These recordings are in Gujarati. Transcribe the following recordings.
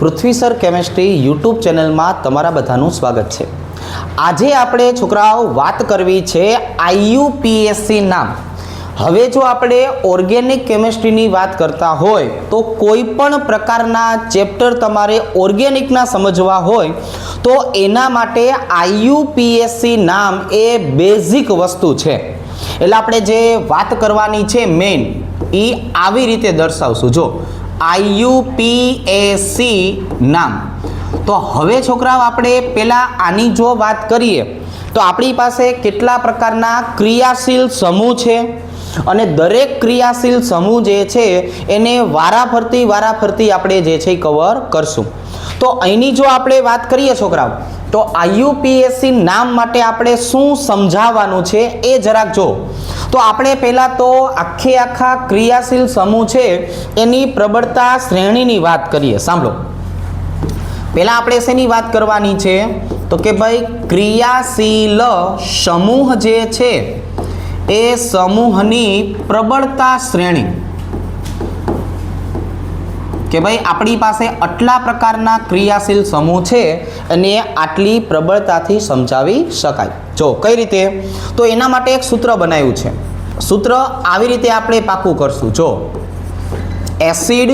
પૃથ્વી સર કેમેસ્ટ્રી યુટ્યુબ ચેનલમાં તમારા બધાનું સ્વાગત છે। આજે આપણે છોકરાઓ વાત કરવી છે IUPAC નામ। હવે જો આપણે ઓર્ગેનિક કેમેસ્ટ્રીની વાત કરતા હોય તો કોઈ પણ પ્રકારના ચેપ્ટર તમારે ઓર્ગેનિકના સમજવા હોય તો એના માટે IUPAC નામ એ બેઝિક વસ્તુ છે। એટલે આપણે જે વાત કરવાની છે મેઇન એ આવી રીતે દર્શાવશું। જો IUPAC નામ। તો હવે છોકરાઓ આપણે પહેલા આની જો વાત કરીએ તો આપણી પાસે કેટલા પ્રકારના ક્રિયાશીલ સમૂહ છે અને દરેક ક્રિયાશીલ સમૂહ જે છે એને વારાફરતી આપણે જે છે કવર કરશું। તો અહીંની જો આપણે વાત કરીએ છોકરાઓ તો IUPAC નામ માટે આપણે શું સમજાવવાનું છે એ જરાક જો। તો આપણે પહેલાં તો આખા ક્રિયાશીલ સમૂહ છે એની પ્રબળતા શ્રેણીની વાત કરીએ। સાંભળો, પહેલાં આપણે શેની વાત કરવાની છે તો કે ભાઈ ક્રિયાશીલ સમૂહ જે છે એ સમૂહની પ્રબળતા શ્રેણી, કે ભાઈ આપણી પાસે આટલા પ્રકારના ક્રિયાશીલ સમૂહ છે અને આટલી પ્રબળતાથી સમજાવી શકાય। જો કઈ રીતે, તો એના માટે એક સૂત્ર બનાવ્યું છે। સૂત્ર આવી રીતે આપણે પાકું કરશું। જો એસિડ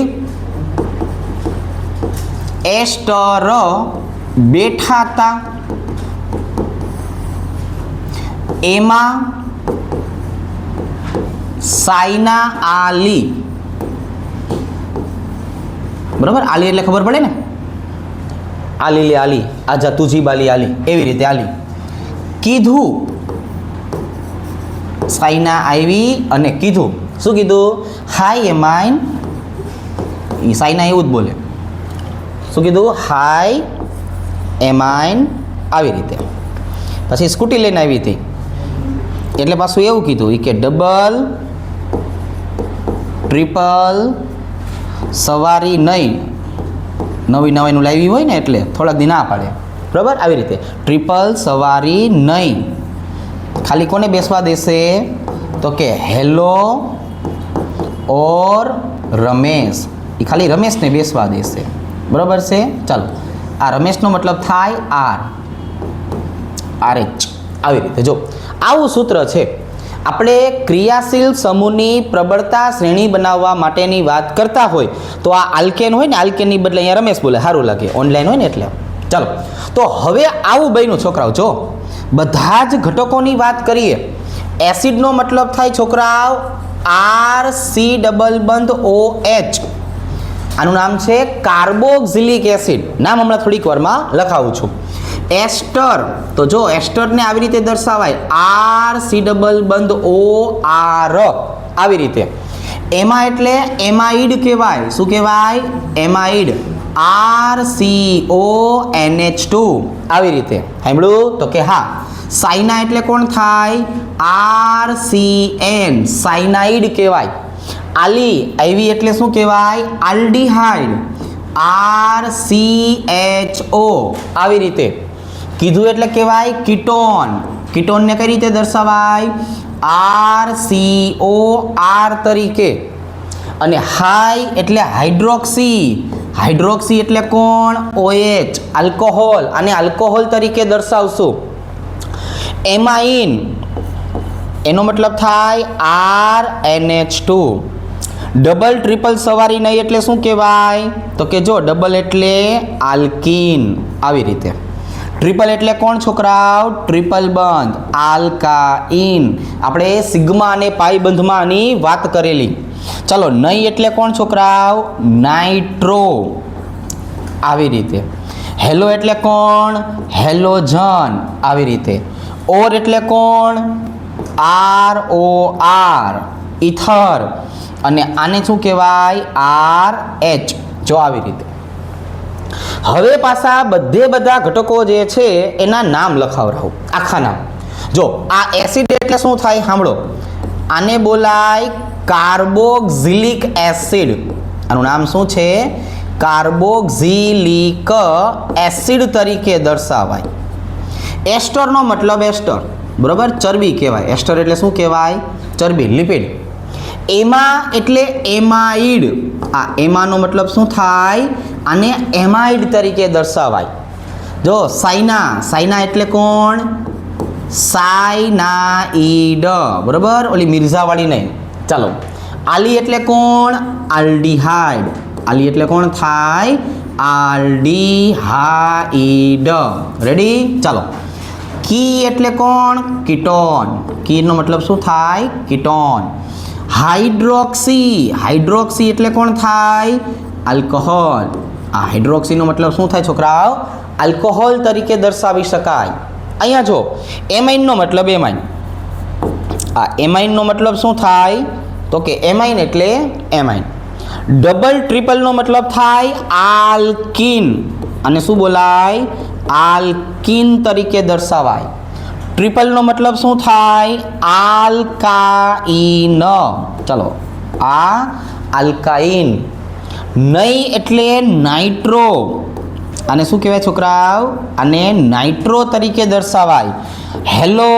એસ્ટર બેઠા હતા એમાં સાયના આલી, બરાબર, આલી એટલે ખબર પડે ને, આલી લે આલી, આજા તુજી બાલી આલી, એવી રીતે આલી કીધું। સાયના આવી અને કીધું, શું કીધું? હાય એમાઇન, એ સાયના એવું જ બોલે, શું કીધું? હાય એમાઇન, આવી રીતે। પછી સ્કૂટી લઈને આવી હતી એટલે પાછું એવું કીધું કે ડબલ ટ્રિપલ સવારી નહીં, નવીનું લાવી હોય ને એટલે થોડાક દી ના પાડે, બરાબર, આવી રીતે ટ્રિપલ સવારી નહીં। ખાલી કોને બેસવા દેશે તો કે હેલો ઓર રમેશ, એ ખાલી રમેશને બેસવા દેશે, બરાબર છે। ચાલો, આ રમેશનો મતલબ થાય RH, આવી રીતે। જો આવું સૂત્ર છે। આપણે ક્રિયાશીલ સમૂહની પ્રબળતા શ્રેણી બનાવવા માટેની વાત કરતા હોય તો આ આલ્કેન હોય ને, આલ્કેનની બદલે અહીંયા રમેશ બોલે, સારું લાગે, ઓનલાઈન હોય ને એટલે। ચાલો, તો હવે આવું બન્યું છોકરાઓ। જો બધા જ ઘટકોની વાત કરીએ, એસિડનો મતલબ થાય છોકરાઓ RC ડબલ બંધ OH, આનું નામ છે કાર્બોક્સિલિક એસિડ। નામ હમણાં થોડીક વારમાં લખાવું છું। એસ્ટર, તો જો એસ્ટરને આવી રીતે દર્શાવાય RC ડબલ બંધ OR, આવી રીતે। એમાં એટલે એમાઇડ કહેવાય, શું કહેવાય? એમાઇડ, RCONH2, આવી રીતે। સાંભળ્યું તો કે હા। સાયના એટલે કોણ થાય? RCN, સાયનાઇડ કહેવાય। આલી આવી એટલે શું કહેવાય? આલ્ડીહાઇડ, RCHO, આવી રીતે। કીધું એટલે કહેવાય કીટોન, કીટોનને કઈ રીતે દર્શાવાય? RCOR તરીકે। અને હાઈ એટલે હાઇડ્રોક્સી, હાઇડ્રોક્સી એટલે કોણ? OH, આલ્કોહોલ, આને આલ્કોહોલ તરીકે દર્શાવશું। એમાઇન, એનો મતલબ થાય RNH2। ડબલ ટ્રિપલ સવારી નહીં એટલે શું કહેવાય તો કે જો ડબલ એટલે આલ્કીન, આવી રીતે। ટ્રિપલ એટલે કોણ છોકરાઓ? ટ્રિપલ બંધ, આલ્કાઇન। આપણે સિગ્મા અને પાઈ બંધમાં આની વાત કરેલી। ચલો, નહીં એટલે કોણ છોકરાઓ? નાઇટ્રો, આવી રીતે। હેલો એટલે કોણ? હેલોજન, આવી રીતે। ઓર એટલે કોણ? ROR, ether. અને આને શું કહેવાય? RH, જો આવી રીતે। હવે પાછા બધા ઘટકો જે છે એના નામ લખાવરાવું, આખા નામ। જો આ એસિડ એટલે શું થાય સાંભળો, આને બોલાય કાર્બોક્સિલિક એસિડ। આનું નામ શું છે? કાર્બોક્સિલિક એસિડ તરીકે દર્શાવાય। એસ્ટરનો મતલબ એસ્ટર, બરાબર, ચરબી કહેવાય। એસ્ટર એટલે શું કહેવાય? ચરબી, લિપિડ। એમાં એટલે એમાઇડ, આ એમાનો મતલબ શું થાય? આને એમાઇડ તરીકે દર્શાવાય. જો સાયના એટલે કોણ? સાયનાઇડ, બરાબર, ઓલી મિર્ઝાવાળી નહીં. ચાલો, આલી એટલે કોણ? આલ્ડીહાઇડ. આલી એટલે કોણ થાય? આલ્ડીહાઇડ. રેડી? ચાલો, કી એટલે કોણ? કીટોન. કીનો મતલબ શું થાય? કીટોન. હાઇડ્રોક્સી એટલે કોણ થાય? આલ્કોહોલ. આ હાઇડ્રોક્સીનો મતલબ શું થાય છોકરાઓ? આલ્કોહોલ તરીકે દર્શાવી શકાય. અહીંયા જો એમાઇનનો મતલબ એમાઇન. આ એમાઇનનો મતલબ શું થાય? તો કે એમાઇન એટલે એમાઇન. ડબલ ટ્રિપલનો મતલબ થાય આલ્કીન. અને શું બોલાય? આલ્કીન તરીકે દર્શાવાય. ટ્રિપલનો મતલબ શું થાય? આલ્કાઇન. ચલો, આ આલ્કાઇન. નહીં એટલે નાઇટ્રો. આને શું કહેવાય છોકરાઓ? આને નાઇટ્રો તરીકે દર્શાવાય. હેલો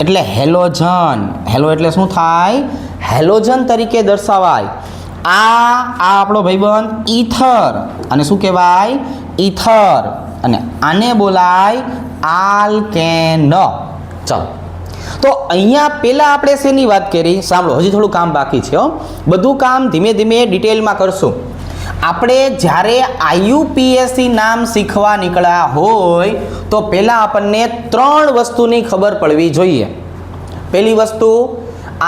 એટલે હેલોજન. હેલો એટલે શું થાય? હેલોજન તરીકે દર્શાવાય. આ આપણો ભાઈબંધ ઈથર. અને શું કહેવાય? ઈથર. અને આને બોલાય આલ્કેન. ચલો, તો અહીંયા પહેલાં આપણે શેની વાત કરી? સાંભળો, હજી થોડું કામ બાકી છે. બધું કામ ધીમે ધીમે ડિટેલમાં કરશું. આપણે જ્યારે આઈયુપીએસસી નામ શીખવા નીકળ્યા હોય તો પહેલાં આપણને 3 વસ્તુની ખબર પડવી જોઈએ. પહેલી વસ્તુ,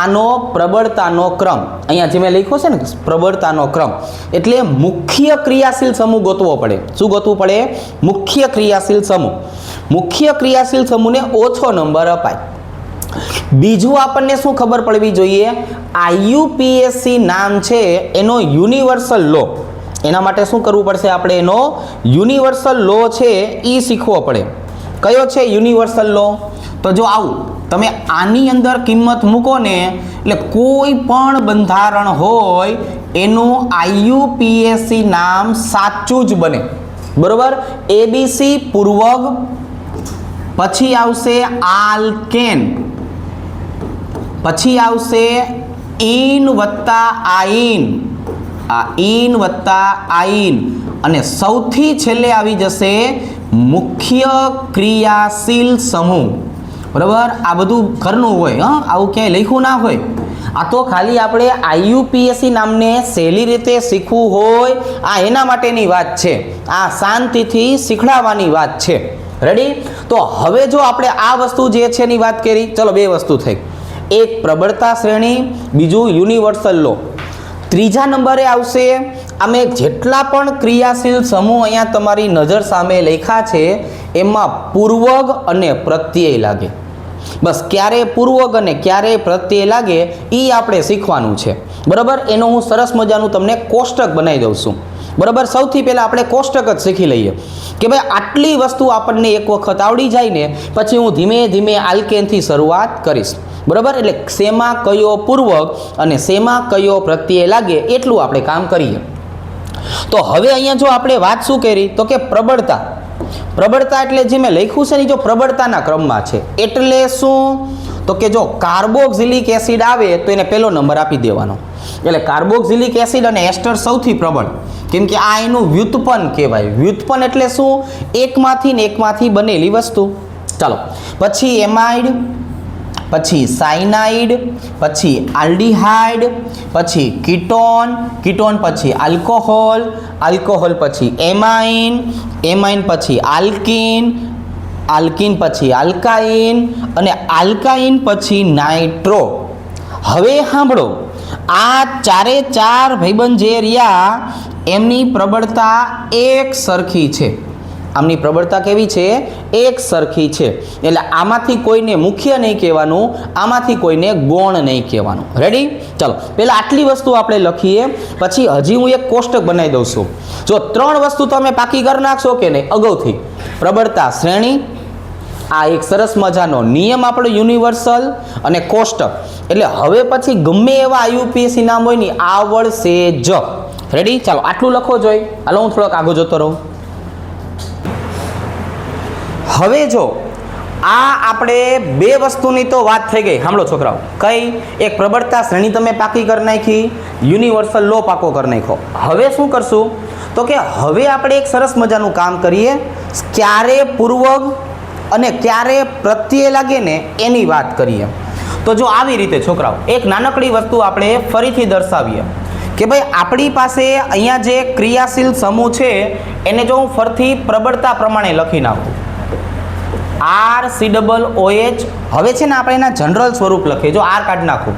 આનો પ્રબળતાનો ક્રમ. અહીંયા જે મેં લખ્યો છે ને, પ્રબળતાનો ક્રમ એટલે મુખ્ય ક્રિયાશીલ સમૂહ ગોતવો પડે. શું ગોતવું પડે? મુખ્ય ક્રિયાશીલ સમૂહ. મુખ્ય ક્રિયાશીલ સમૂહને ઓછો નંબર અપાય. બીજું આપણને શું ખબર પડવી જોઈએ? આઈયુપીએસસી નામ છે એનો યુનિવર્સલ લો. એના માટે શું કરવું પડશે? આપણે એનો યુનિવર્સલ લો છે એ શીખવો પડે. કયો છે યુનિવર્સલ લો? તો જો આવું તમે આની અંદર કિંમત મૂકો ને એટલે કોઈ પણ બંધારણ હોય એનું આઈયુપીએસસી નામ સાચું જ બને. બરોબર? એબીસી પૂર્વક, પછી આવશે આલ્કેન, પછી આવશે ઇન વત્તા આઈન. આ ઇન વત્તા આઈન. અને સૌથી છેલ્લે આવી જશે મુખ્ય ક્રિયાશીલ સમૂહ. બરાબર? આ બધું ઘરનું હોય. આવું ક્યાંય લખ્યું ના હોય. આ તો ખાલી આપણે આઈયુપીએસસી નામને સહેલી રીતે શીખવું હોય, આ એના માટેની વાત છે. આ શાંતિથી શીખડાવવાની વાત છે. રેડી? તો હવે જો આપણે આ વસ્તુ જે છે એની વાત કરી, ચલો 2 વસ્તુ થઈ. એક પ્રબળતા શ્રેણી, બીજું યુનિવર્સલ લો. ત્રીજા નંબરે આવશે અમે જેટલા પણ ક્રિયાશીલ સમૂહ અહીંયા તમારી નજર સામે લખ્યા છે એમાં પૂર્વગ અને પ્રત્યય લાગે. બસ ક્યારે પૂર્વગ અને ક્યારે પ્રત્યય લાગે એ આપણે શીખવાનું છે. બરાબર? એનું હું સરસ મજાનું તમને કોષ્ટક બનાવી દઉં છું. બરાબર? સૌથી પહેલાં આપણે કોષ્ટક જ શીખી લઈએ કે ભાઈ આટલી વસ્તુ આપણને એક વખત આવડી જાય ને પછી હું ધીમે ધીમે આલ્કેનથી શરૂઆત કરીશ. બરાબર? એટલે શેમાં કયો પૂર્વક અને શેમાં કયો પ્રત્યય લાગે એટલું આપણે કામ કરીએ. તો હવે અહીંયા જો આપણે વાત શું કરી તો કે પ્રબળતા. પ્રબળતા એટલે જે મેં લખ્યું છે ને જો પ્રબળતાના ક્રમમાં છે. એટલે શું? તો કે જો કાર્બોક્સિલિક એસિડ આવે તો એને પહેલો નંબર આપી દેવાનો. એટલે કાર્બોક્સિલિક એસિડ અને એસ્ટર સૌથી પ્રબળ, કેમ કે આ એનું વ્યુત્પન્ન કહેવાય. વ્યુત્પન્ન એટલે શું? એકમાંથી ને એકમાંથી બનેલી વસ્તુ. ચાલો, પછી એમાઇડ, પછી સાયનાઇડ, પછી આલ્ડીહાઇડ, પછી કીટોન, કીટોન પછી આલ્કોહોલ, આલ્કોહોલ પછી એમાઇન, એમાઇન પછી આલ્કીન, આલ્કીન પછી આલ્કાઇન અને આલ્કાઇન પછી નાઇટ્રો. હવે સાંભળો, આ 4 ભાઈબંધ જે રહ્યા એમની પ્રબળતા એક સરખી છે. આમની પ્રબળતા કેવી છે? એક સરખી છે. એટલે આમાંથી કોઈને મુખ્ય નહીં કહેવાનું, આમાંથી કોઈને ગૌણ નહીં કહેવાનું. રેડી? ચાલો, પહેલાં આટલી વસ્તુ આપણે લખીએ, પછી હજી હું એક કોષ્ટક બનાવી દઉં છું. જો 3 વસ્તુ તમે પાકી કરી નાખશો કે નહીં અગાઉથી, પ્રબળતા શ્રેણી, આ એક સરસ મજાનો નિયમ આપણો યુનિવર્સલ અને કોષ્ટક, એટલે હવે પછી ગમે એવા આઈયુપીએસસી નામ હોય ને આવડશે જ. રેડી? ચાલો, આટલું લખો જોઈએ. હાલો હું થોડોક આગળ જતો રહું. હવે જો આ આપણે બે વસ્તુની તો વાત થઈ ગઈ. સાંભળો છોકરાઓ, કઈ? એક પ્રબળતા શ્રેણી તમે પાકી કરી નાખી, યુનિવર્સલ લો પાકો કરી નાખ્યો. હવે શું કરશું તો કે હવે આપણે એક સરસ મજાનું કામ કરીએ. ક્યારે પૂર્વગ અને ક્યારે પ્રત્યય લાગે ને એની વાત કરીએ. તો જો આવી રીતે છોકરાઓ એક નાનકડી વસ્તુ આપણે ફરીથી દર્શાવીએ કે ભાઈ આપણી પાસે અહીંયા જે ક્રિયાશીલ સમૂહ છે એને જો હું ફરીથી પ્રબળતા પ્રમાણે લખી નાખું, RCOOH. હવે છે ને આપણે એના જનરલ સ્વરૂપ લખીએ. જો R કાઢી નાખું,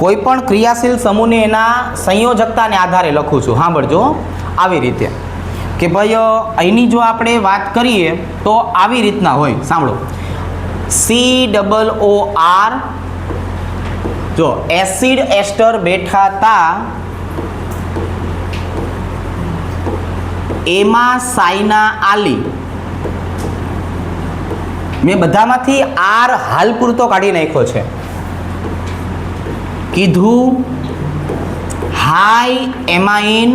કોઈ પણ ક્રિયાશીલ સમૂહને એના સંયોજકતાને આધારે લખું છું. સાંભળજો, આવી રીતે કે ભાઈ અહીંની જો આપણે વાત કરીએ તો આવી રીતના હોય. સાંભળો, COOR, જો એસિડ એસ્ટર બેઠા તા, એમાં સાયના આલી. મેં બધામાંથી R હાલ પૂરતો કાઢી નાખ્યો છે. કીધું હાઈ એમાઇન,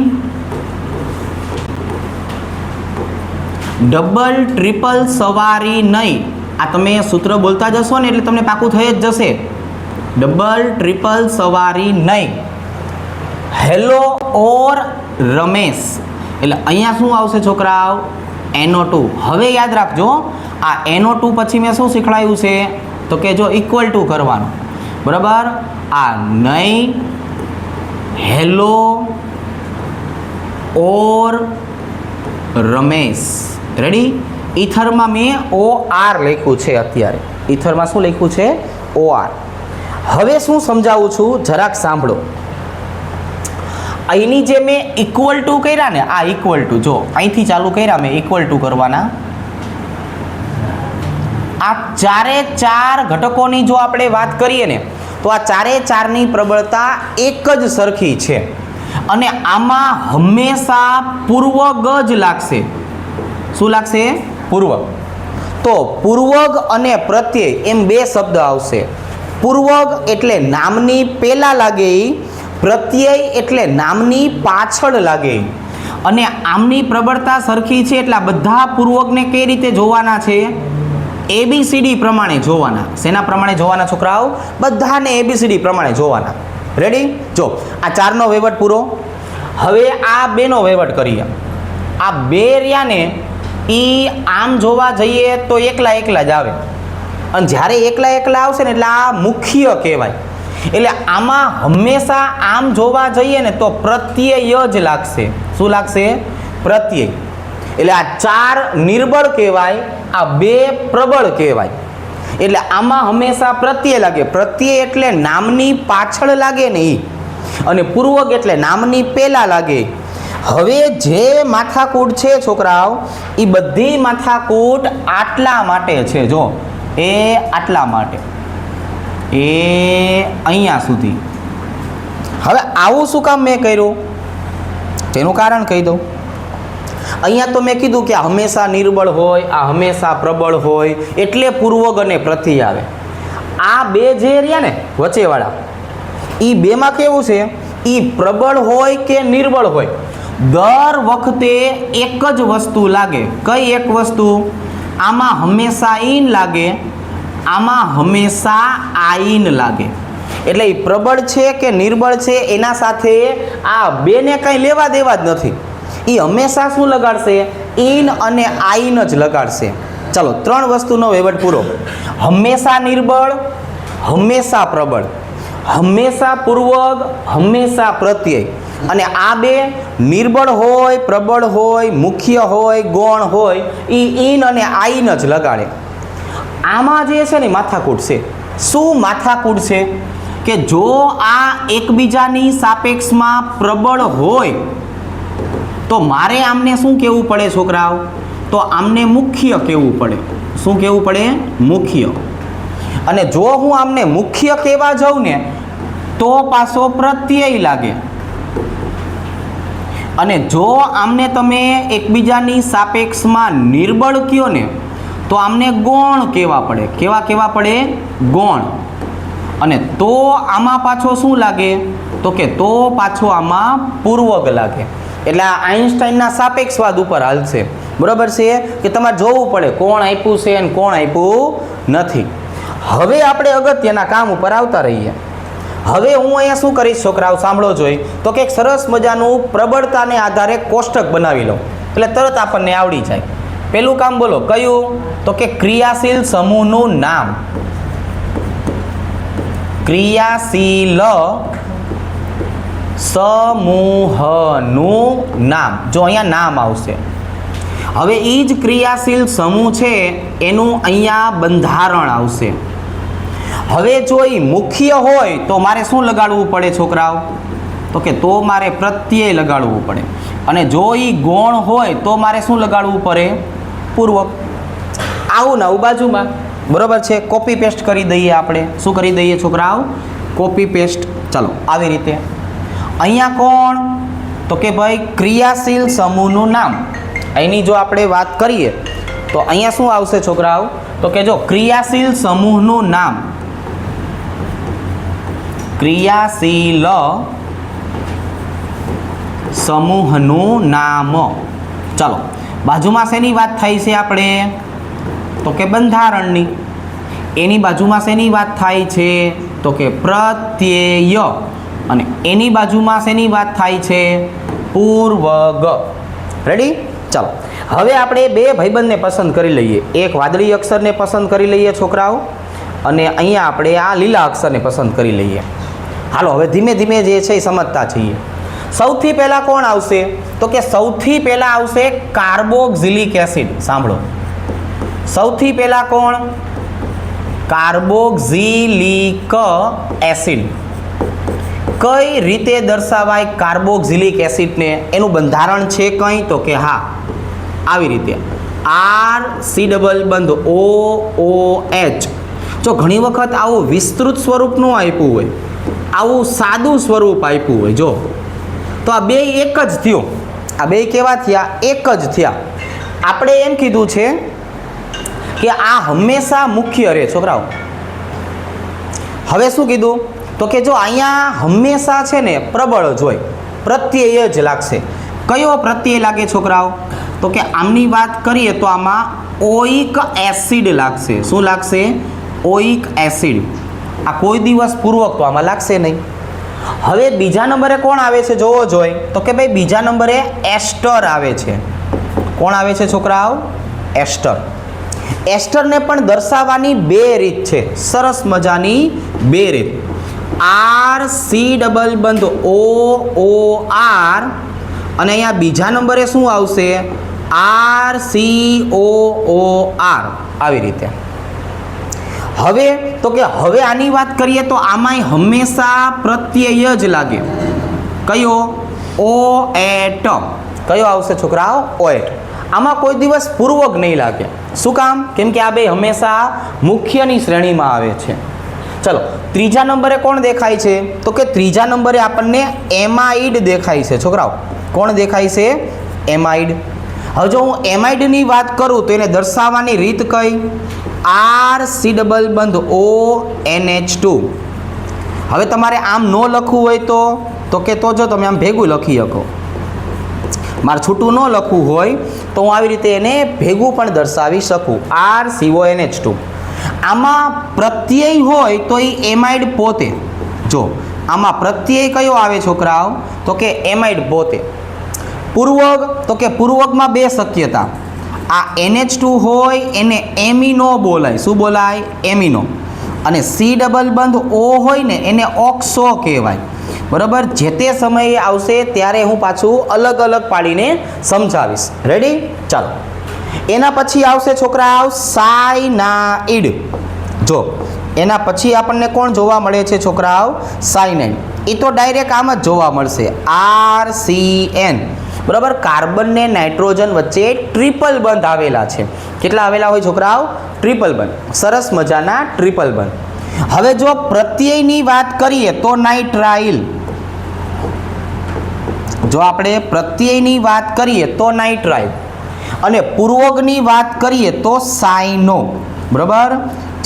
ડબલ ટ્રિપલ સવારી નહીં. આ તમે સૂત્ર બોલતા જશો ને એટલે તમને પાકું થઈ જ જશે. ડબલ ટ્રિપલ સવારી નહીં. હેલો ઓર રમેશ. એટલે અહીંયા શું આવશે છોકરાઓ? NO2. હવે યાદ રાખજો, આ NO2 પછી મેં શું શીખવાડ્યું છે તો કે જો ઇક્વલ ટુ કરવાનું, બરાબર. આ નહીં, હેલો ઓર રમેશ. રેડી? ઈથરમાં મેં OR લખ્યું છે. અત્યારે ઈથરમાં શું લખ્યું છે? OR. હવે શું સમજાવું છું જરાક સાંભળો. અહીંની જે મેં ઇક્વલ ટુ કર્યા ને, આ ઇક્વલ ટુ, જો અહીંથી ચાલુ કર્યા મેં ઇક્વલ ટુ કરવાના. આ ચારે ચાર ઘટકોની જો આપણે વાત કરીએ ને તો આ ચારે ચારની પ્રબળતા એક જ સરખી છે અને આમાં હંમેશા પૂર્વગ જ લાગશે. શું લાગશે? પૂર્વગ. તો પૂર્વગ અને પ્રત્યય એમ બે શબ્દ આવશે. પૂર્વગ એટલે નામની પહેલા લાગે, પ્રત્યય એટલે નામની પાછળ લાગે. અને આમની પ્રબળતા સરખી છે એટલે બધા પૂર્વકને કઈ રીતે જોવાના છે? ABCD પ્રમાણે જોવાના. શેના પ્રમાણે જોવાના છોકરાઓ? બધાને ABCD પ્રમાણે જોવાના. રેડી? જો આ ચારનો વહીવટ પૂરો. હવે આ બેનો વહીવટ કરીએ. આ બે રહ્યા ને એ આમ જોવા જઈએ તો એકલા એકલા જ આવે, અને જ્યારે એકલા એકલા આવશે ને એટલે આ મુખ્ય કહેવાય. એટલે આમાં હંમેશા આમ જોવા જઈએ ને તો પ્રત્યય જ લાગશે. શું લાગશે? પ્રત્યય. એટલે આ ચાર નિર્બળ કહેવાય, આ બે પ્રબળ કહેવાય. એટલે આમાં હંમેશા પ્રત્યય લાગે. પ્રત્યય એટલે નામની પાછળ લાગે ને એ, અને પૂર્વક એટલે નામની પહેલા લાગે. હવે જે માથાકૂટ છે છોકરાઓ, એ બધી માથાકૂટ આટલા માટે છે. જો એ આટલા માટે, એ અહીંયા સુધી. હવે આવું શું કામ મેં કર્યું તેનું કારણ કહી દઉં. અહીંયા તો મેં કીધું કે આ હંમેશા નિર્બળ હોય, આ હંમેશા પ્રબળ હોય, એટલે પૂર્વગ અને પ્રત્યય આવે. આ બે જે રહ્યા ને વચ્ચેવાળા, એ બેમાં કેવું છે? એ પ્રબળ હોય કે નિર્બળ હોય, દર વખતે એક જ વસ્તુ લાગે. કઈ એક વસ્તુ? આમાં હંમેશા ઈન લાગે, આમાં હંમેશા આઈન લાગે. એટલે એ પ્રબળ છે કે નિર્બળ છે એના સાથે આ બેને કંઈ લેવા દેવા જ નથી. એ હંમેશા શું લગાડશે? ઈન અને આઈન જ લગાડશે. ચાલો, ત્રણ વસ્તુનો વહીવટ પૂરો. હંમેશા નિર્બળ, હંમેશા પ્રબળ, હંમેશા પૂર્વક, હંમેશા પ્રત્યય. અને આ બે નિર્બળ હોય, પ્રબળ હોય, મુખ્ય હોય, ગૌણ હોય, એ ઈન અને આઈન જ લગાડે. આમાં જે છે ને માથાકૂટ છે. શું માથાકૂટ છે? કે જો આ એકબીજાની સાપેક્ષમાં પ્રબળ હોય તો મારે આમને શું કહેવું પડે છોકરાઓ? તો આમને મુખ્ય કહેવું પડે. શું કહેવું પડે? મુખ્ય. અને જો હું આમને મુખ્ય કહેવા જાઉં ને તો પાછો પ્રત્યય લાગે. અને જો આમને તમે એકબીજાની સાપેક્ષમાં નિર્બળ કહો ને તો આમને ગૌણ કહેવા પડે. કેવા કહેવા પડે? ગૌણ. અને તો આમાં પાછો શું લાગે? તો કે તો પાછો આમાં પૂર્વક લાગે. એટલે આ આઇન્સ્ટાઈનના સાપેક્ષવાદ ઉપર હાલશે. બરાબર છે કે તમારે જોવું પડે કોણ આપ્યું છે અને કોણ આપ્યું નથી. હવે આપણે અગત્યના કામ ઉપર આવતા રહીએ. હવે હું અહીંયા શું કરીશ છોકરાઓ, સાંભળો જોઈ, તો કે એક સરસ મજાનું પ્રબળતાને આધારે કોષ્ટક બનાવી લઉં એટલે તરત આપણને આવડી જાય. પેલું કામ બોલો કયું, તો કે ક્રિયાશીલ સમૂહનું નામ. ક્રિયાશીલ સમૂહનું નામ. જો અહીંયા નામ આવશે. હવે એ જ ક્રિયાશીલ સમૂહ છે એનું અહીંયા બંધારણ આવશે. હવે જો એ મુખ્ય હોય તો મારે શું લગાડવું પડે છોકરાઓ, તો કે તો મારે પ્રત્યય લગાડવું પડે. અને જો એ ગૌણ હોય તો મારે શું લગાડવું પડે, પૂર્વક. આવું ને આવું બાજુમાં. બરોબર છે. કોપી પેસ્ટ કરી દઈએ આપણે. શું કરી દઈએ છોકરાઓ, કોપી પેસ્ટ. ચાલો આવી રીતે અહીંયા કોણ, તો કે ભાઈ ક્રિયાશીલ સમૂહનું નામ. અહીંની જો આપણે વાત કરીએ તો અહીંયા શું આવશે છોકરાઓ, તો કે જો ક્રિયાશીલ સમૂહનું નામ. ક્રિયાશીલ સમૂહનું નામ. ચાલો બાજુમાં શેની વાત થાય છે આપણે, તો કે બંધારણની. એની બાજુમાં શેની વાત થાય છે, તો કે પ્રત્યય. અને એની બાજુમાં શેની વાત થાય છે, પૂર્વગ. રેડી? ચાલો હવે આપણે બે ભાઈબંધને પસંદ કરી લઈએ. એક વાદળી અક્ષરને પસંદ કરી લઈએ છોકરાઓ, અને અહીંયા આપણે આ લીલા અક્ષરને પસંદ કરી લઈએ. હાલો હવે ધીમે ધીમે જે છે એ સમજતા છીએ. સૌથી પહેલાં કોણ આવશે, તો કે સૌથી પહેલાં આવશે કાર્બોક્સિલિક એસિડ. સાંભળો, સૌથી પહેલાં કોણ, કાર્બોક્સિલિક એસિડ. કઈ રીતે દર્શાવાય કાર્બોક્સિલિક એસિડને, એનું બંધારણ છે કંઈ, તો કે હા આવી રીતે આર સી ડબલ બંધ OOH. જો ઘણી વખત આવું વિસ્તૃત સ્વરૂપ ન આપ્યું હોય, આવું સાદું સ્વરૂપ આપ્યું હોય, જો તો આ બે એક જ થયો. આ બે કેવા થયા, એક જ થયા. આપણે એમ કીધું છે કે આ હંમેશા મુખ્ય રહે છોકરાઓ. હવે શું કીધું, તો કે જો અહીંયા હંમેશા છે ને પ્રબળ જ હોય, પ્રત્યય જ લાગશે. કયો પ્રત્યય લાગે છોકરાઓ, તો કે આમની વાત કરીએ તો આમાં ઓઇક એસિડ લાગશે. શું લાગશે, ઓઇક એસિડ. આ કોઈ દિવસ પૂર્વક તો આમાં લાગશે નહીં. હવે બીજા નંબરે કોણ આવે છે જોવો જોઈએ, તો કે ભાઈ બીજા નંબરે એસ્ટર આવે છે. કોણ આવે છે છોકરાઓ, એસ્ટર. એસ્ટરને પણ દર્શાવવાની બે રીત છે, સરસ મજાની બે રીત. આર સી ડબલ બંધ OOR, અને અહીંયા બીજા નંબરે શું આવશે, RCOOR. આવી રીતે. હવે તો કે હવે આની વાત કરીએ તો આમાંય હંમેશા પ્રત્યય જ લાગે. કયો, OAT. કયો આવશે છોકરાઓ, OAT. આમાં કોઈ દિવસ પૂર્વક નહીં લાગે. શું કામ, કેમ કે આ બે હંમેશા મુખ્યની શ્રેણીમાં આવે છે. ચલો ત્રીજા નંબરે કોણ દેખાય છે, તો કે ત્રીજા નંબરે આપણને એમાઇડ દેખાય છે છોકરાઓ. કોણ દેખાય છે, એમાઇડ. હવે જો હું એમાઇડની વાત કરું તો એને દર્શાવવાની રીત કઈ, RC ડબલ બંધ ONH2. હવે તમારે આમ ન લખવું હોય તો કે તો જો તમે આમ ભેગું લખી શકો. મારે છૂટું ન લખવું હોય તો હું આવી રીતે એને ભેગું પણ દર્શાવી શકું, RCONH2. આમાં પ્રત્યય હોય તો એ એમાઇડ પોતે. જો આમાં પ્રત્યય કયો આવે છોકરાઓ, તો કે એમાઇડ પોતે. પૂર્વક, તો કે પૂર્વકમાં બે શક્યતા. આ NH2 હોય એને એમિનો બોલાય. શું બોલાય, એમિનો. અને સી ડબલ બંધ O હોય ને એને ઓક્સો કહેવાય. બરાબર, જે તે સમયે આવશે ત્યારે હું પાછું અલગ અલગ પાડીને સમજાવીશ. રેડી? ચાલો એના પછી આવશે છોકરાઓ સાયનાઇડ. જો એના પછી આપણને કોણ જોવા મળે છે છોકરાઓ, સાયનાઇડ. એ તો ડાયરેક્ટ આમ જ જોવા મળશે, RCN. બરાબર, કાર્બન ને નાઇટ્રોજન વચ્ચે ટ્રિપલ બંધ આવેલા છે. કેટલા આવેલા હોય છોકરાઓ, ટ્રિપલ બંધ. સરસ મજાના ટ્રિપલ બંધ. હવે જો પ્રત્યયની વાત કરીએ તો નાઇટ્રાઇલ. જો આપણે પ્રત્યયની વાત કરીએ તો નાઇટ્રાઇલ, અને પૂર્વકની વાત કરીએ તો સાયનો. બરાબર,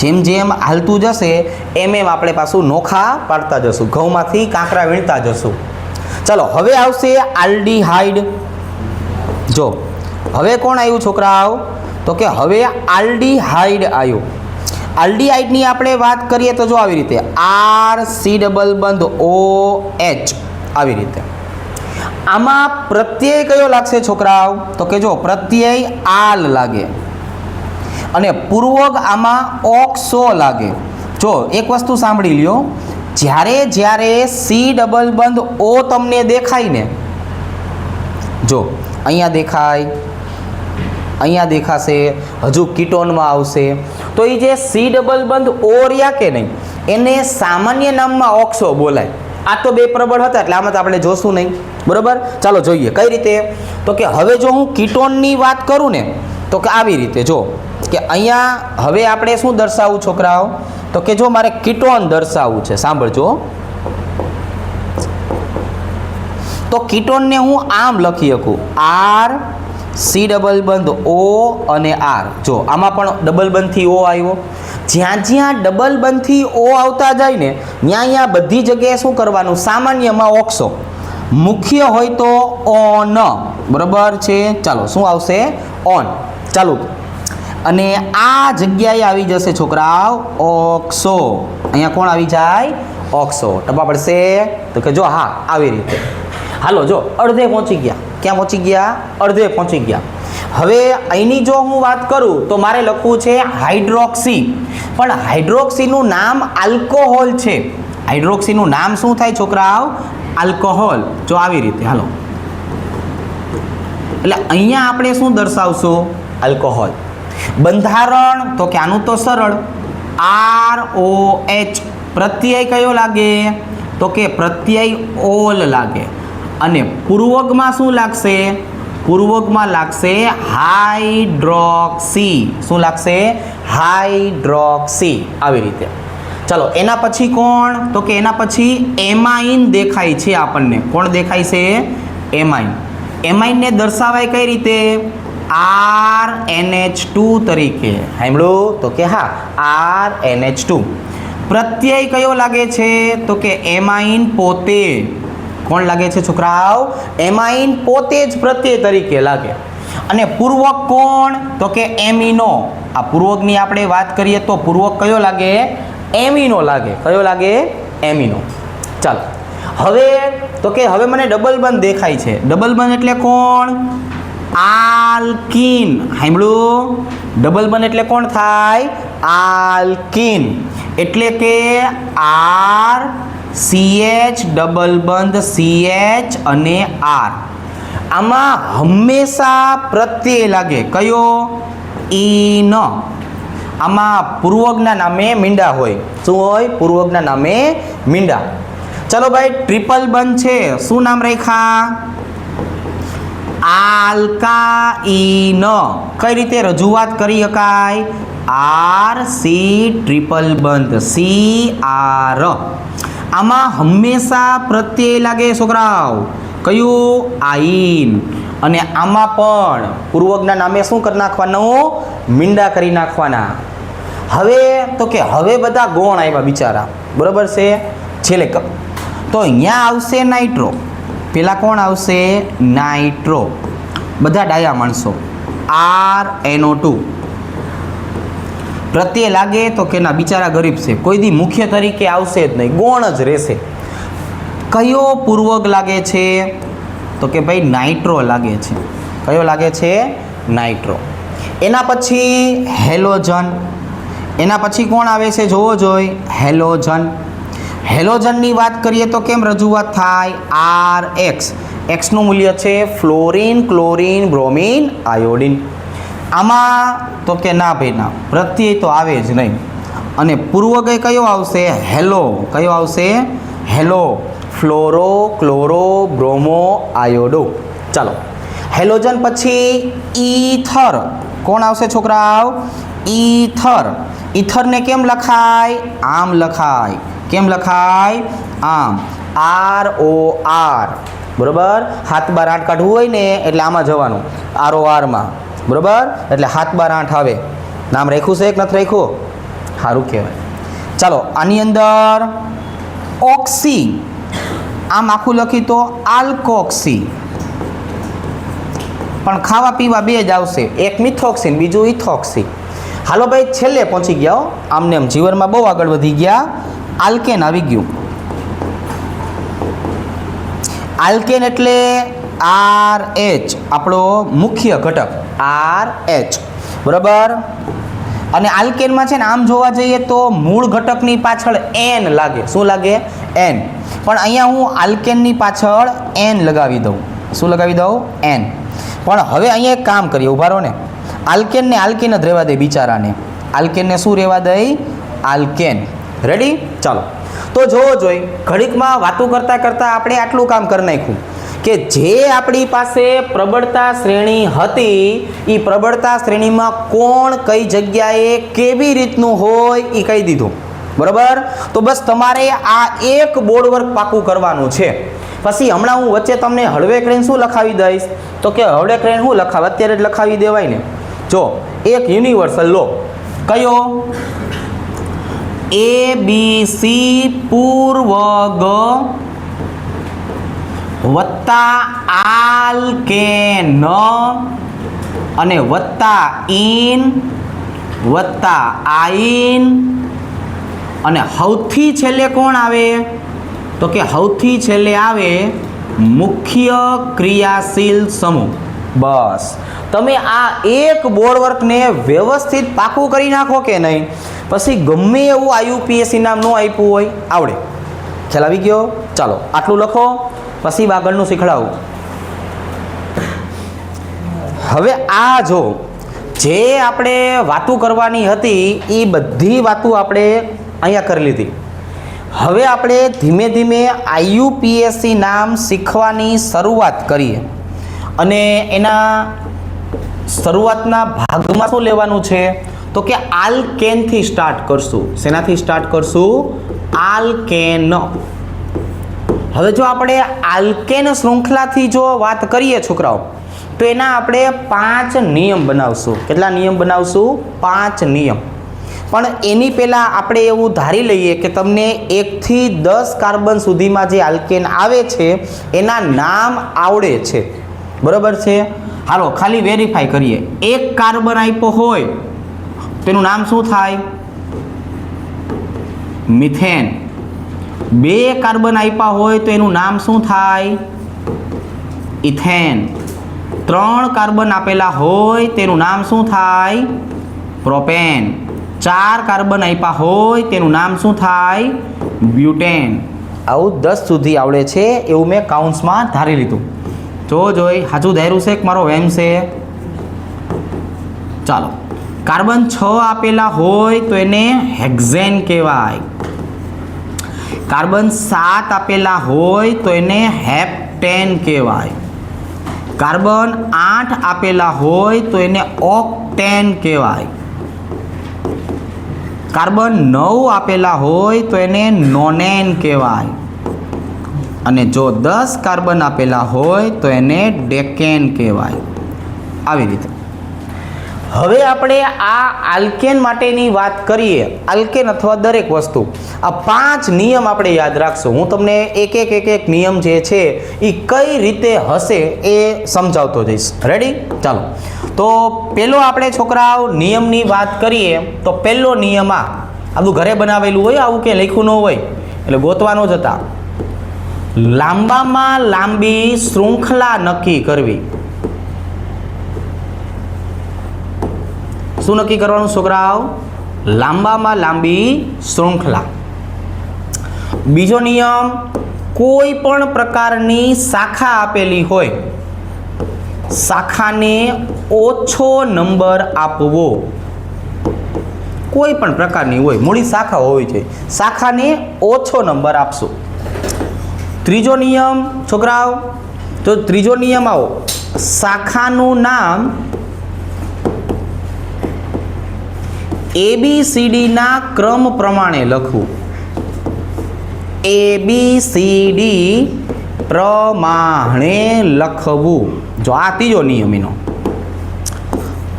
જેમ જેમ હાલતું જશે એમ એમ આપણે પાછું નોખા પાડતા જશું, ઘઉંમાંથી કાંકરા વીણતા જશું. ચાલો હવે આવશે આલ્ડીહાઇડ. જો હવે કોણ આવ્યું છોકરાઓ? તો કે હવે આલ્ડીહાઇડ આવ્યું. આલ્ડીહાઇડની આપણે વાત કરીએ તો જો આવી રીતે RC=OH આવી રીતે. આમાં પ્રત્યય કયો લાગશે છોકરાઓ? તો કે જો પ્રત્યય આલ લાગે અને પૂર્વક આમાં ઓક્સો લાગે. જો એક વસ્તુ સાંભળી લ્યો, જ્યારે જ્યારે C=O તમને દેખાય ને, જો અહીંયા દેખાય, અહીંયા દેખાશે, હજુ કીટોનમાં આવશે, તો એ જે C=O રહ્યા કે નહીં એને સામાન્ય નામમાં ઓક્સો બોલાય. આ તો બે પ્રબળ હતા એટલે આમાં તો આપણે જોશું નહીં. બરાબર, ચાલો જોઈએ કઈ રીતે. તો કે હવે જો હું કીટોનની વાત કરું ને તો કે આવી રીતે, જો કે અહીંયા હવે આપણે શું દર્શાવવું છોકરાઓ? તો કે જો મારે કીટોન દર્શાવવું છે, સાંભળજો. તો કીટોનને હું આમ લખી શકું, RC=O અને R. જો આમાં પણ ડબલ બંધથી O આવ્યો. જ્યાં જ્યાં ડબલ બંધથી O આવતા જાય ને ત્યાં બધી જગ્યાએ શું કરવાનું? સામાન્યમાં ઓક્સો, મુખ્ય હોય તો ઓન. બરાબર છે, ચાલો શું આવશે? ઓન. ચાલો, અને આ જગ્યાએ આવી જશે છોકરાઓ ઓક્સો. અહીંયા કોણ આવી જાય? ઓક્સો. ટપા પડશે? તો કે જો હા આવી રીતે. હાલો જો અડધે પહોંચી ગયા. ક્યાં પહોંચી ગયા? અડધે પહોંચી ગયા. હવે અહીંની જો હું વાત કરું તો મારે લખવું છે હાઇડ્રોક્સી, પણ હાઇડ્રોક્સીનું નામ આલ્કોહોલ છે. હાઇડ્રોક્સીનું નામ શું થાય છોકરાઓ? આલ્કોહોલ. જો આવી રીતે. હાલો, એટલે અહીંયા આપણે શું દર્શાવશું? આલ્કોહોલ. બંધારણ તો કે આનું તો સરળ, ROH. પ્રત્યય કયો લાગે? તો કે પ્રત્યય ઓલ લાગે. અને પૂર્વકમાં શું લાગશે? પૂર્વકમાં લાગશે હાઇડ્રોક્સી. શું લાગશે? હાઇડ્રોક્સી. આવી રીતે. ચાલો એના પછી કોણ? તો કે એના પછી એમાઇન દેખાય છે આપણને. કોણ દેખાય છે? એમાઇન. એમાઇનને દર્શાવાય કઈ રીતે? RNH2 તરીકે. સાંભળ્યું? તો કે હા RNH2. પ્રત્યય કયો લાગે છે? તો કે એમાઇન પોતે. કોણ લાગે છે છોકરાઓ? એમાઇન પોતે જ પ્રત્યય તરીકે લાગે. અને પૂર્વક કોણ? તો કે એમિનો. આ પૂર્વકની આપણે વાત કરીએ તો પૂર્વક કયો લાગે? એમિનો લાગે. કયો લાગે? એમિનો. ચાલો હવે તો કે હવે મને ડબલ બંધ દેખાય છે. ડબલ બંધ એટલે કોણ? આલ્કીન. સાંભળ્યું? ડબલ બંધ એટલે કોણ થાય? આલ્કીન. એટલે કે RCH ડબલ બંધ CH અને R. આમાં હંમેશા પ્રત્યય લાગે. કયો? ઈન. આમાં પૂર્વકના નામે મીંડા હોય. શું હોય? પૂર્વકના નામે મીંડા. ચલો ભાઈ, ટ્રિપલ બંધ છે. શું નામ રાખ્યા? આલ્કાઈન. કઈ રીતે રજૂઆત કરી શકાય? RC ટ્રિપલ બંધ CR. આમાં હંમેશા પ્રત્યય લાગે છોકરાઓ. કયું? આઈન. અને આમાં પણ પૂર્વકના નામે શું કરી નાખવાનું? મીંડા કરી નાખવાના. હવે તો કે હવે બધા ગૌણ આવ્યા બિચારા. બરોબર છે? છેલ્લે તો અહીંયા આવશે નાઇટ્રો. પેલા કોણ આવશે? નાઇટ્રો. બધા ડાયા માણસો. RNO2. પ્રત્યય લાગે તો કે ના બિચારા ગરીબ છે, કોઈ દી મુખ્ય તરીકે આવશે જ નહીં, ગૌણ જ રહેશે. કયો પૂર્વક લાગે છે? તો કે ભાઈ નાઇટ્રો લાગે છે. કયો લાગે છે? નાઇટ્રો. એના પછી હેલોજન. એના પછી કોણ આવે છે? જોવો જોઈ. હેલોજન. હેલોજનની વાત કરીએ તો કેમ રજૂઆત થાય? RX. એક્સનું મૂલ્ય છે ફ્લોરિન, ક્લોરિન, બ્રોમિન, આયોડિન. આમાં તો કે ના ભાઈ ના, પ્રત્યય તો આવે જ નહીં. અને પૂર્વક કયો આવશે? હેલો. કયો આવશે? Hello. Fluoro, chloro, bromo, iodo. ચાલો હેલોજન પછી ઈથર. કોણ આવશે છોકરાઓ? ઈથર. ઈથરને કેમ લખાય? આમ લખાય. કેમ લખાય? આમ. ROR. બરોબર? હાથ બાર આઠ કાઢવું હોય ને એટલે આમાં જવાનું, ROR માં. બરોબર? એટલે હાથ બાર આઠ આવે. નામ રાખ્યું છે કે નથી રાખ્યું? સારું કહેવાય. ચાલો આની અંદર ઓક્સી, આમ આખું લખી તો આલ્કોક્સી, પણ ખાવા પીવા બે જ આવશે, એક મિથોક્સી બીજું ઇથોક્સી. હાલો ભાઈ છેલ્લે પહોંચી ગયા હો, આમને એમ જીવનમાં બહુ આગળ વધી ગયા. આલ્કેન આવી ગયું. આલ્કેન એટલે RH, આપણો મુખ્ય ઘટક RH, બરાબર. અને આલ્કેનમાં છે ને આમ જોવા જઈએ તો મૂળ ઘટકની પાછળ N લાગે. શું લાગે? N. પણ અહીંયા હું આલ્કેનની પાછળ N લગાવી દઉં. શું લગાવી દઉં? N. પણ હવે અહીંયા એક કામ કરીએ, ઉભા રહો ને. આલ્કેનને આલ્કેન જ રહેવા દે બિચારાને. આલ્કેનને શું રહેવા દે? આલ્કેન. રેડી? ચાલો તો જોવો જોઈ ઘડીકમાં વાતો કરતાં કરતાં આપણે આટલું કામ કરી નાખ્યું કે જે આપણી પાસે પ્રબળતા શ્રેણી હતી એ પ્રબળતા શ્રેણીમાં કોણ કઈ જગ્યાએ કેવી રીતનું હોય એ કહી દીધું, બરાબર. તો બસ તમારે આ એક બોર્ડ વર્ક પાકું કરવાનું છે. પછી હમણાં હું વચ્ચે તમને હળવે કરીને શું લખાવી દઈશ, તો કે હળવે કરીને શું લખાવ, અત્યારે જ લખાવી દેવાય ને. જો એક યુનિવર્સલ લો, કયો? ABC પૂર્વગ વત્તા આલ્કેન અને વત્તા ઇન વત્તા આઇન અને સૌથી છેલ્લે કોણ આવે? તો કે સૌથી છેલ્લે આવે મુખ્ય ક્રિયાશીલ સમૂહ. બસ તમે આ એક બોર્ડ વર્કને વ્યવસ્થિત પાકું કરી નાખો કે નહીં, પછી ગમે એવું IUPAC નામ ન આપ્યું હોય આવડે. ખ્યાલ આવી ગયો? ચાલો આટલું લખો, પછી આગળનું શીખડાવું. હવે આ જો જે આપણે વાતો કરવાની હતી એ બધી વાતો આપણે અહીંયા કરી લીધી. હવે આપણે ધીમે ધીમે IUPAC નામ શીખવાની શરૂઆત કરીએ અને એના શરૂઆતના ભાગમાં શું લેવાનું છે? તો કે આલ્કેનથી સ્ટાર્ટ કરશું. શેનાથી સ્ટાર્ટ કરશું? આલ્કેન. હવે જો આપણે આલ્કેન શૃંખલાથી જો વાત કરીએ છોકરાઓ, તો એના આપણે 5 નિયમ બનાવશું. કેટલા નિયમ બનાવશું? 5 નિયમ. પણ એની પહેલાં આપણે એવું ધારી લઈએ કે તમને 1 થી 10 કાર્બન સુધીમાં જે આલ્કેન આવે છે એના નામ આવડે છે, બરાબર છે. હાલો ખાલી વેરીફાઈ કરીએ. 1 કાર્બન આપ્યો હોય તેનું નામ શું થાય? મિથેન. 2 કાર્બન આપ્યા હોય તો એનું નામ શું થાય? ઇથેન. 3 કાર્બન આપેલા હોય તેનું નામ શું થાય? પ્રોપેન. 4 કાર્બન આપ્યા હોય તેનું નામ શું થાય? બ્યુટેન. આવું 10 સુધી આવડે છે એવું મેં કાઉન્ટ્સમાં ધારી લીધું. જોઈ સાચું ધાર્યું છે કે મારો વેમ છે? ચાલો કાર્બન 6 આપેલા હોય તો એને હેક્ઝેન કહેવાય. કાર્બન 7 આપેલા હોય તો એને હેપ્ટેન કહેવાય. કાર્બન 8 આપેલા હોય તો એને ઓક્ટેન કહેવાય. કાર્બન 9 આપેલા હોય તો એને નોનેન કહેવાય. અને જો 10 કાર્બન આપેલા હોય તો એને ડેકેન કહેવાય. આવી રીતે હવે આપણે આ આલ્કેન માટેની વાત કરીએ. આલ્કેન અથવા દરેક વસ્તુ આ 5 નિયમ આપણે યાદ રાખશું. હું તમને એક નિયમ જે છે એ કઈ રીતે હશે એ સમજાવતો જઈશ. રેડી? ચાલો તો પહેલો આપણે છોકરાઓ નિયમની વાત કરીએ તો પહેલો નિયમ આ બધું ઘરે બનાવેલું હોય, આવું કે લખ્યું ન હોય એટલે ગોતવાનો જ હતા. લાંબામાં લાંબી શૃંખલા નક્કી કરવી. શું નક્કી કરવાનું છોકરાઓ? લાંબામાં લાંબી શૃંખલા. બીજો નિયમ, કોઈ પણ પ્રકારની શાખા આપેલી હોય શાખાને ઓછો નંબર આપવો. કોઈ પણ પ્રકારની હોય, મૂળી શાખા હોવી જોઈએ, શાખાને ઓછો નંબર આપશો. ત્રીજો નિયમ છોકરાઓ, તો ત્રીજો નિયમ આવો, શાખાનું નામ ABCD ના ક્રમ પ્રમાણે લખવું. ABCD પ્રમાણે લખવું. જો આ ત્રીજો નિયમ એનો.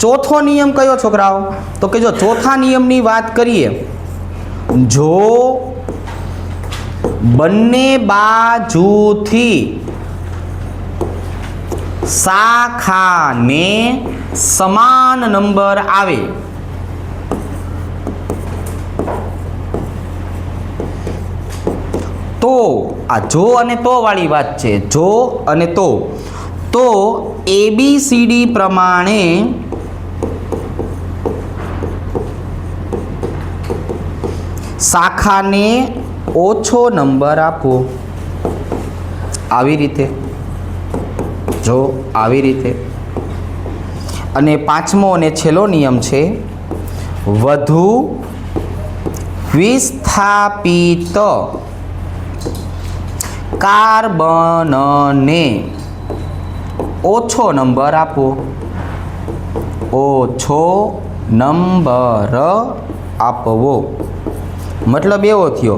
ચોથો નિયમ કયો છોકરાઓ? તો કે જો ચોથા નિયમની વાત કરીએ, જો બંને બાજુથી શાખાને સમાન નંબર આવે તો, આ જો અને તો વાળી વાત છે, જો અને તો ABCD પ્રમાણે શાખાને ઓછો નંબર આપો. આવી રીતે, જો આવી રીતે. અને પાંચમો અને છેલ્લો નિયમ છે, વધુ વિસ્થાપિત કાર્બનને ઓછો નંબર આપો. ઓછો નંબર આપવો. મતલબ એવો થયો,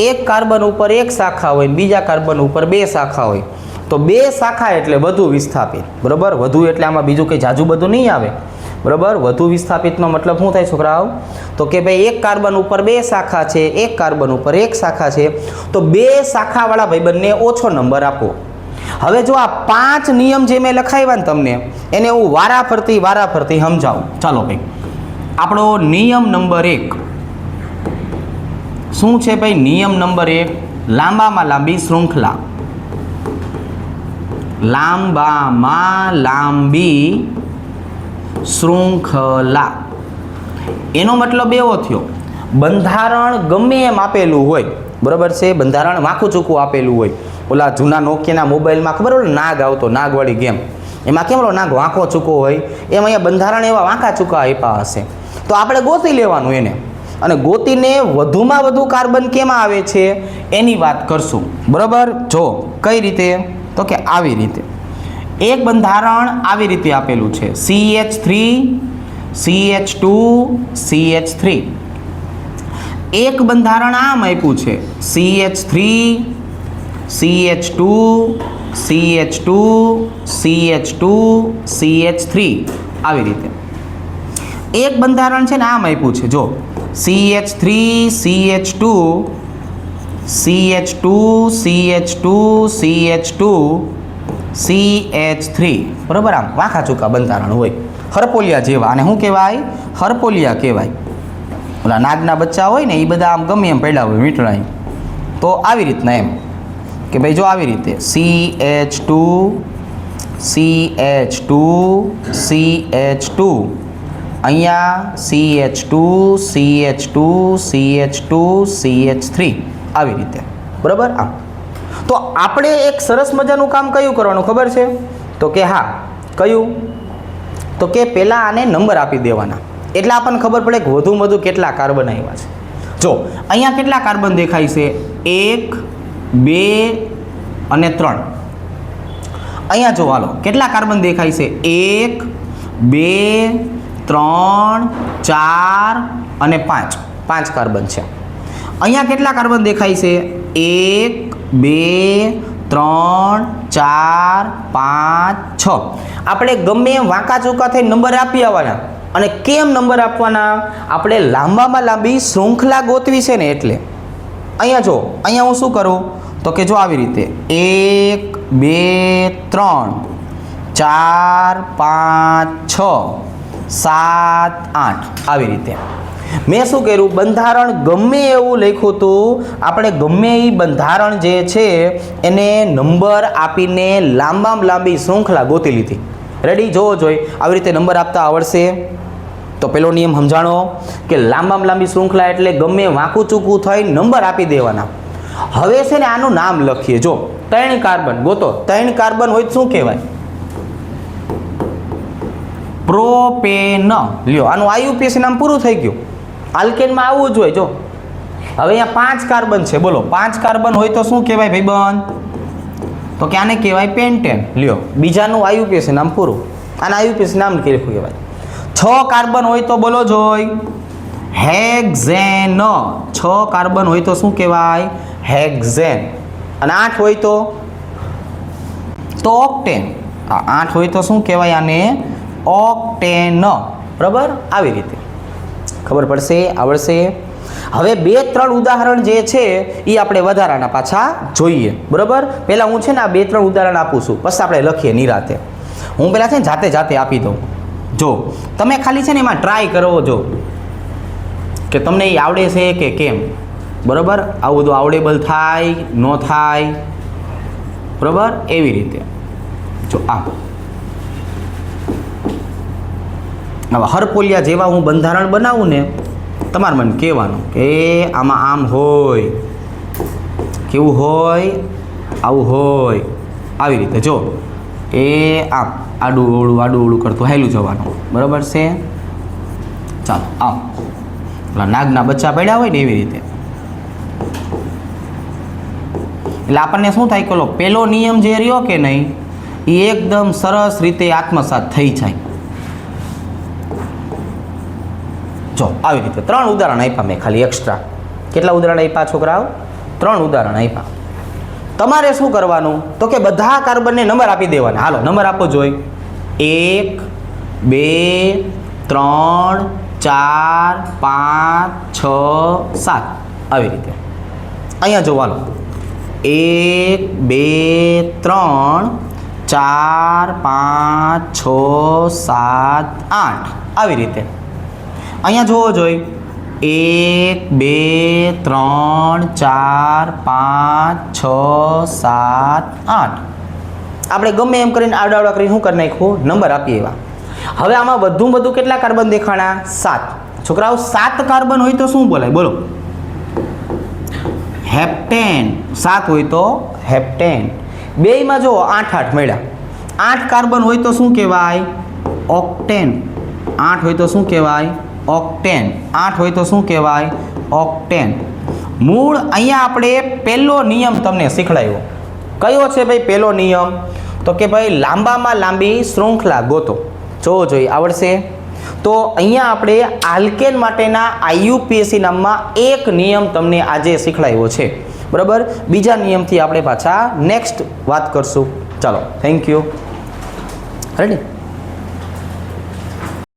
એક કાર્બન ઉપર એક શાખા હોય, બીજા કાર્બન ઉપર બે શાખા હોય, તો બે શાખા એટલે વધુ વિસ્થાપિત. બરાબર, વધુ એટલે આમાં બીજું કંઈ જાજુ બધું નહીં આવે. બરાબર, વધુ વિસ્થાપિતનો મતલબ શું થાય છોકરાઓ? તો કે ભાઈ એક કાર્બન ઉપર બે શાખા છે, એક કાર્બન ઉપર એક શાખા છે, તો બે શાખાવાળા ભાઈબંધને ઓછો નંબર આપો. હવે જો આ 5 નિયમ જે મેં લખાવ્યા ને તમને, એને હું વારાફરતી સમજાવું. ચાલો ભાઈ, આપણો નિયમ નંબર 1 શું છે ભાઈ? નિયમ નંબર 1, લાંબામાં લાંબી શૃંખલા. લાંબામાં લાંબી શૃંખલા એનો મતલબ એવો થયો, બંધારણ ગમે એમ આપેલું હોય, બરાબર છે, બંધારણ વાંકું ચૂકું આપેલું હોય. ઓલા જૂના નોકિયાના મોબાઈલમાં ખબર હોય નાગ આવતો, નાગવાળી ગેમ, એમાં કેમ નાગ વાંકો ચૂકો હોય, એમ અહીંયા બંધારણ એવા વાંકા ચૂકા આપ્યા હશે. તો આપણે ગોતી લેવાનું એને, અને ગોતીને વધુમાં વધુ કાર્બન કેમાં આવે છે એની વાત કરશું. બરાબર, જો કઈ રીતે? તો કે આવી રીતે. એક બંધારણ આવી રીતે આપેલું છે, CH3 CH2 CH3. એક બંધારણ આમ આપ્યું છે, CH3 CH2 CH2 CH2 CH3. આવી રીતે એક બંધારણ છે ને આમ આપ્યું છે, જો CH3 CH2 CH2 CH2 CH2 CH3. બરાબર, આમ વાંકા ચૂકા બંધારણ હોય, હરપોલિયા જેવા. અને શું કહેવાય? હરપોલિયા કહેવાય. ઓલા નાગના બચ્ચા હોય ને એ બધા આમ ગમે એમ પડ્યા હોય વીંટળાઈ. તો આવી રીતના એમ કે ભાઈ જો આવી રીતે CH2 CH2 CH2, અહીંયા CH2 CH2 CH2 CH3. આવી રીતે. બરાબર, આમ. તો આપણે એક સરસ મજાનું કામ કયું કરવાનું ખબર છે? તો કે હા, કયું? તો કે પહેલાં આને નંબર આપી દેવાના, એટલે આપણને ખબર પડે કે વધુમાં વધુ કેટલા કાર્બન આવ્યા છે. જો અહીંયા કેટલા કાર્બન દેખાય છે? 1 2 અને 3. અહીંયા જો હાલો કેટલા કાર્બન દેખાય છે? 1 2 3 4 અને 5. 5 કાર્બન છે. અહીંયા કેટલા કાર્બન દેખાય છે? 1 2 3 4 5 6. આપણે ગમે એમ વાંકા ચૂકા થઈ નંબર આપી આવવાના. અને કેમ નંબર આપવાના? આપણે લાંબામાં લાંબી શૃંખલા ગોતવી છે ને એટલે. અહીંયા જો, અહીંયા હું શું કરું? તો કે જો આવી રીતે 1 2 3 4 5 6 7 8. આવી રીતે મેં શું કર્યું? બંધારણ ગમે એવું લખ્યું હતું, આપણે ગમે એ બંધારણ જે છે એને નંબર આપીને લાંબામાં લાંબી શૃંખલા ગોતી લીધી. રેડી? જોવો જોઈએ આવી રીતે નંબર આપતા આવડશે. તો પેલો નિયમ સમજાણો કે લાંબામાં લાંબી શૃંખલા એટલે ગમે વાંકું ચૂકું થઈ નંબર આપી દેવાના. હવે છે ને આનું નામ લખીએ. જો 3 કાર્બન ગોતો. 3 કાર્બન હોય તો શું કહેવાય? પ્રોપેન. લ્યો, આનું IUPAC નામ પૂરું થઈ ગયું. આલ્કેનમાં આવવું જ હોય. જો હવે અહીંયા 5 કાર્બન છે, બોલો 5 કાર્બન હોય તો શું કહેવાય ભાઈબંધ? તો કે આને કહેવાય પેન્ટેન. લ્યો, બીજાનું IUPAC નામ પૂરું. આના IUPAC નામ કહેવાય. 6 કાર્બન હોય તો બોલો જોઈ હેક્ઝેન. 6 કાર્બન હોય તો શું કહેવાય? હેક્ઝેન. અને 8 હોય તો ઓક્ટેન. 8 હોય તો શું કહેવાય? આને ઓક્ટેન. બરાબર, આવી રીતે ખબર પડશે, આવડશે. હવે 2-3 ઉદાહરણ જે છે એ આપણે વધારાના પાછા જોઈએ. બરાબર, પહેલાં હું છે ને આ 2-3 ઉદાહરણ આપું છું, પછી આપણે લખીએ નિરાતે. હું પહેલાં છે ને જાતે આપી દઉં. જો તમે ખાલી છે ને એમાં ટ્રાય કરો, જો કે તમને એ આવડે છે કે કેમ. બરાબર, આવું બધું આવડેબલ થાય ન થાય. બરાબર, એવી રીતે જો આ હવે હરપોલિયા જેવા હું બંધારણ બનાવું ને, તમારે મને કહેવાનું કે આમાં આમ હોય, કેવું હોય, આવું હોય, આવી રીતે. જો એ આમ આડું અવળું કરતું હાલ્યું જવાનું. બરાબર છે, ચાલો આમ પેલા નાગના બચ્ચા પડ્યા હોય ને એવી રીતે. એટલે આપણને શું થાય કે પેલો નિયમ જે રહ્યો કે નહીં એ એકદમ સરસ રીતે આત્મસાત થઈ જાય. જો આવી રીતે 3 ઉદાહરણ આપ્યા મેં ખાલી એક્સ્ટ્રા. કેટલા ઉદાહરણ આપ્યા છોકરાઓ? 3 ઉદાહરણ આપ્યા. તમારે શું કરવાનું તો કે બધા કાર્બનને નંબર આપી દેવાના. હાલો નંબર આપો જોઈ. 1 2 3 4 5 6 7 આવી રીતે. અહીંયા જોવાનું 1 2 3 4 5 6 7 8 આવી રીતે. અહીંયા જોવો જોઈ 1 2 3 4 5 6 7 8. આપણે ગમે એમ કરીને આડા કરીને શું કરી નાખ્યું, નંબર આપીએ એવા. હવે આમાં વધુ કેટલા કાર્બન દેખાણા? 7. છોકરાઓ 7 કાર્બન હોય તો શું બોલાય? બોલો. હેપ્ટેન. 7 હોય તો હેપ્ટેન. બેયમાં જો 8 મળ્યા. 8 કાર્બન હોય તો શું કહેવાય? ઓક્ટેન. 8 હોય તો શું કહેવાય? ઓક્ટેન. 8 હોય તો શું કહેવાય? ઓક્ટેન. મૂળ અહીંયા આપણે પહેલો નિયમ તમને શીખડાયો. કયો છે ભાઈ પહેલો નિયમ? તો કે ભાઈ લાંબામાં લાંબી શૃંખલા ગોતો. જોવો જોઈએ, આવડશે. તો અહીંયા આપણે આલ્કેન માટેના IUPAC નામમાં એક નિયમ તમને આજે શીખડાયો છે. બરાબર, બીજા નિયમથી આપણે પાછા નેક્સ્ટ વાત કરશું. ચાલો, થેન્ક યુ. રેડી.